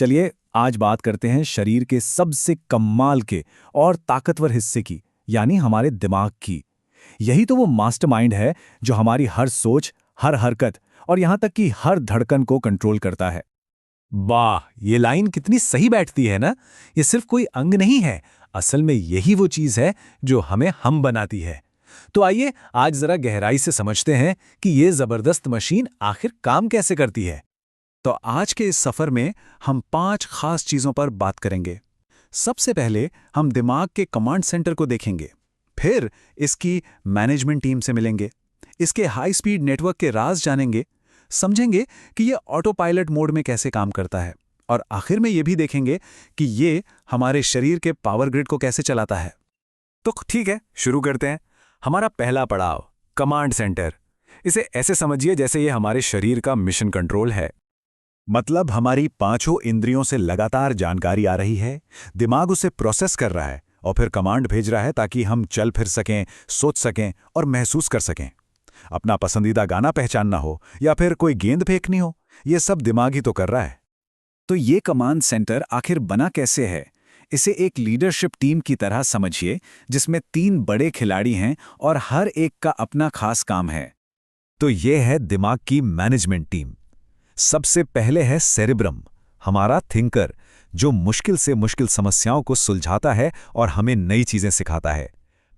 चलिए आज बात करते हैं शरीर के सबसे कमाल के और ताकतवर हिस्से की, यानी हमारे दिमाग की। यही तो वो मास्टरमाइंड है जो हमारी हर सोच, हर हरकत और यहाँ तक कि हर धड़कन को कंट्रोल करता है। वाह, ये लाइन कितनी सही बैठती है ना। ये सिर्फ कोई अंग नहीं है, असल में यही वो चीज है जो हमें हम बनाती है। तो आइए आज जरा गहराई से समझते हैं कि ये जबरदस्त मशीन आखिर काम कैसे करती है। तो आज के इस सफर में हम 5 खास चीजों पर बात करेंगे। सबसे पहले हम दिमाग के कमांड सेंटर को देखेंगे, फिर इसकी मैनेजमेंट टीम से मिलेंगे, इसके हाई स्पीड नेटवर्क के राज जानेंगे, समझेंगे कि ये ऑटो पायलट मोड में कैसे काम करता है, और आखिर में ये भी देखेंगे कि ये हमारे शरीर के पावर ग्रिड को कैसे चलाता है। तो ठीक है, शुरू करते हैं। हमारा पहला पड़ाव, कमांड सेंटर। इसे ऐसे समझिए जैसे ये हमारे शरीर का मिशन कंट्रोल है। मतलब हमारी 5 इंद्रियों से लगातार जानकारी आ रही है, दिमाग उसे प्रोसेस कर रहा है और फिर कमांड भेज रहा है ताकि हम चल फिर सकें, सोच सकें और महसूस कर सकें। अपना पसंदीदा गाना पहचानना हो या फिर कोई गेंद फेंकनी हो, ये सब दिमाग ही तो कर रहा है। तो ये कमांड सेंटर आखिर बना कैसे है? इसे एक लीडरशिप टीम की तरह समझिए, जिसमें 3 बड़े खिलाड़ी हैं और हर एक का अपना खास काम है। तो ये है दिमाग की मैनेजमेंट टीम। सबसे पहले है सेरेब्रम, हमारा थिंकर, जो मुश्किल से मुश्किल समस्याओं को सुलझाता है और हमें नई चीजें सिखाता है।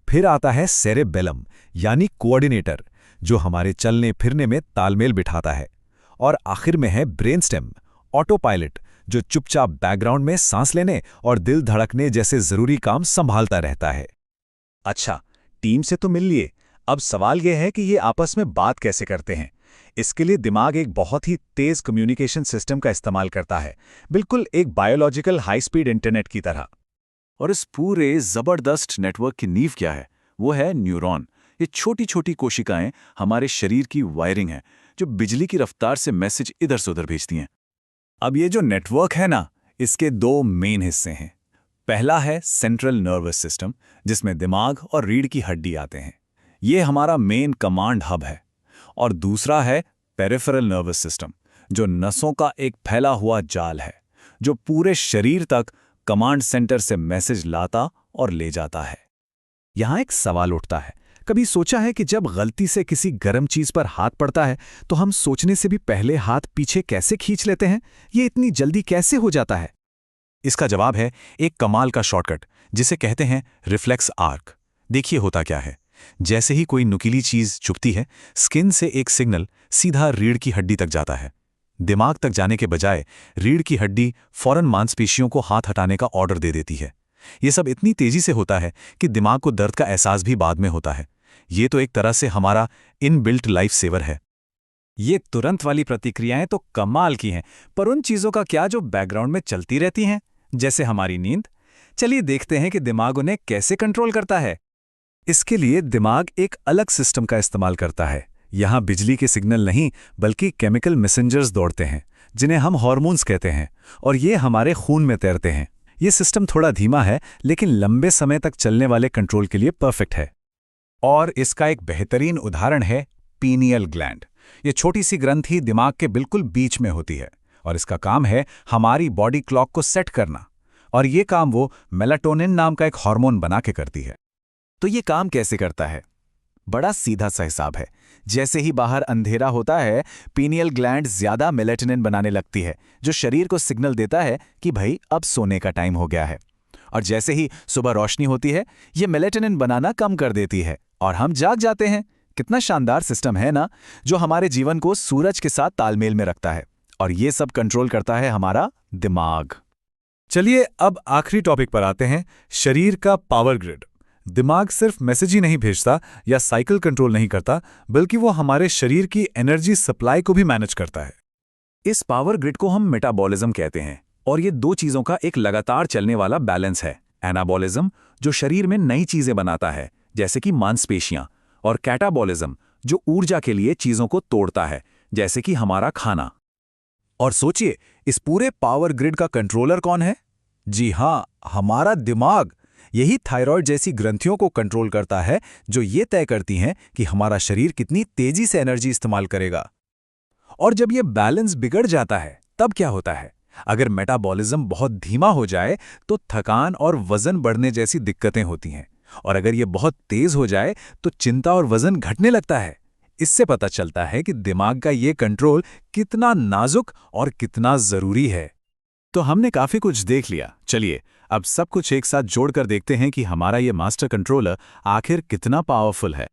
फिर आता है सेरेबेलम, यानी कोऑर्डिनेटर, जो हमारे चलने फिरने में तालमेल बिठाता है। और आखिर में है ब्रेनस्टेम, ऑटो पायलट, जो चुपचाप बैकग्राउंड में सांस लेने और दिल धड़कने जैसे जरूरी काम संभालता रहता है। अच्छा, टीम से तो मिल लिए, अब सवाल यह है कि ये आपस में बात कैसे करते हैं। इसके लिए दिमाग एक बहुत ही तेज कम्युनिकेशन सिस्टम का इस्तेमाल करता है, बिल्कुल एक बायोलॉजिकल हाई स्पीड इंटरनेट की तरह। और इस पूरे जबरदस्त नेटवर्क की नींव क्या है? वो है न्यूरॉन। ये छोटी छोटी कोशिकाएं हमारे शरीर की वायरिंग है, जो बिजली की रफ्तार से मैसेज इधर से उधर भेजती हैं। अब ये जो नेटवर्क है ना, इसके 2 मेन हिस्से हैं। पहला है सेंट्रल नर्वस सिस्टम, जिसमें दिमाग और रीढ़ की हड्डी आते हैं। ये हमारा मेन कमांड हब है। और दूसरा है पेरिफेरल नर्वस सिस्टम, जो नसों का एक फैला हुआ जाल है, जो पूरे शरीर तक कमांड सेंटर से मैसेज लाता और ले जाता है। यहां एक सवाल उठता है, कभी सोचा है कि जब गलती से किसी गर्म चीज पर हाथ पड़ता है तो हम सोचने से भी पहले हाथ पीछे कैसे खींच लेते हैं? ये इतनी जल्दी कैसे हो जाता है? इसका जवाब है एक कमाल का शॉर्टकट, जिसे कहते हैं रिफ्लेक्स आर्क। देखिए होता क्या है, जैसे ही कोई नुकीली चीज चुभती है, स्किन से एक सिग्नल सीधा रीढ़ की हड्डी तक जाता है। दिमाग तक जाने के बजाय रीढ़ की हड्डी फौरन मांसपेशियों को हाथ हटाने का ऑर्डर दे देती है। ये सब इतनी तेजी से होता है कि दिमाग को दर्द का एहसास भी बाद में होता है। ये तो एक तरह से हमारा इनबिल्ट लाइफ सेवर है। ये तुरंत वाली प्रतिक्रियाएं तो कमाल की हैं, पर उन चीजों का क्या जो बैकग्राउंड में चलती रहती हैं, जैसे हमारी नींद? चलिए देखते हैं कि दिमाग उन्हें कैसे कंट्रोल करता है। इसके लिए दिमाग एक अलग सिस्टम का इस्तेमाल करता है। यहाँ बिजली के सिग्नल नहीं, बल्कि केमिकल मैसेंजर्स दौड़ते हैं, जिन्हें हम हार्मोन्स कहते हैं, और ये हमारे खून में तैरते हैं। ये सिस्टम थोड़ा धीमा है, लेकिन लंबे समय तक चलने वाले कंट्रोल के लिए परफेक्ट है। और इसका एक बेहतरीन उदाहरण है पीनियल ग्लैंड। ये छोटी सी ग्रंथि दिमाग के बिल्कुल बीच में होती है, और इसका काम है हमारी बॉडी क्लॉक को सेट करना। और ये काम वो मेलाटोनिन नाम का एक हार्मोन बना के करती है। तो ये काम कैसे करता है? बड़ा सीधा सा हिसाब है। जैसे ही बाहर अंधेरा होता है, पीनियल ग्लैंड ज्यादा मेलेटोनिन बनाने लगती है, जो शरीर को सिग्नल देता है कि भाई अब सोने का टाइम हो गया है। और जैसे ही सुबह रोशनी होती है, ये मेलेटोनिन बनाना कम कर देती है और हम जाग जाते हैं। कितना शानदार सिस्टम है ना, जो हमारे जीवन को सूरज के साथ तालमेल में रखता है। और ये सब कंट्रोल करता है हमारा दिमाग। चलिए अब आखिरी टॉपिक पर आते हैं, शरीर का पावर ग्रिड। दिमाग सिर्फ मैसेज ही नहीं भेजता या साइकिल कंट्रोल नहीं करता, बल्कि वो हमारे शरीर की एनर्जी सप्लाई को भी मैनेज करता है। इस पावर ग्रिड को हम मेटाबॉलिज्म कहते हैं, और ये 2 चीजों का एक लगातार चलने वाला बैलेंस है। एनाबॉलिज्म, जो शरीर में नई चीजें बनाता है, जैसे कि मांसपेशियां, और कैटाबॉलिज्म, जो ऊर्जा के लिए चीजों को तोड़ता है, जैसे कि हमारा खाना। और सोचिए, इस पूरे पावर ग्रिड का कंट्रोलर कौन है? जी हां, हमारा दिमाग। यही थायराइड जैसी ग्रंथियों को कंट्रोल करता है, जो ये तय करती हैं कि हमारा शरीर कितनी तेजी से एनर्जी इस्तेमाल करेगा। और जब ये बैलेंस बिगड़ जाता है, तब क्या होता है? अगर मेटाबॉलिज्म बहुत धीमा हो जाए तो थकान और वजन बढ़ने जैसी दिक्कतें होती हैं, और अगर ये बहुत तेज हो जाए तो चिंता और वजन घटने लगता है। इससे पता चलता है कि दिमाग का ये कंट्रोल कितना नाजुक और कितना जरूरी है। तो हमने काफी कुछ देख लिया। चलिए अब सब कुछ एक साथ जोड़कर देखते हैं कि हमारा ये मास्टर कंट्रोलर आखिर कितना पावरफुल है।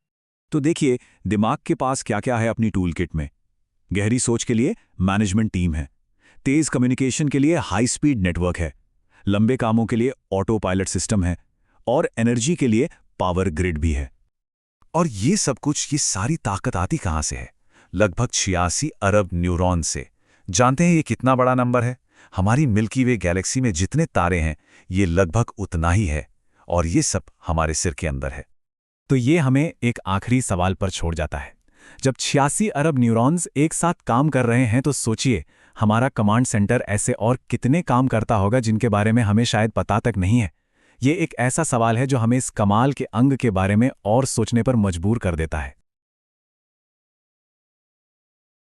तो देखिए, दिमाग के पास क्या क्या है अपनी टूल किट में। गहरी सोच के लिए मैनेजमेंट टीम है, तेज कम्युनिकेशन के लिए हाई स्पीड नेटवर्क है, लंबे कामों के लिए ऑटो पायलट सिस्टम है, और एनर्जी के लिए पावर ग्रिड भी है। और ये सब कुछ, ये सारी ताकत आती कहाँ से है? लगभग 86 अरब न्यूरॉन से। जानते हैं ये कितना बड़ा नंबर है? हमारी मिल्की वे गैलेक्सी में जितने तारे हैं, ये लगभग उतना ही है, और ये सब हमारे सिर के अंदर है। तो ये हमें एक आखिरी सवाल पर छोड़ जाता है। जब 86 अरब न्यूरॉन्स एक साथ काम कर रहे हैं तो सोचिए, हमारा कमांड सेंटर ऐसे और कितने काम करता होगा जिनके बारे में हमें शायद पता तक नहीं है। ये एक ऐसा सवाल है जो हमें इस कमाल के अंग के बारे में और सोचने पर मजबूर कर देता है।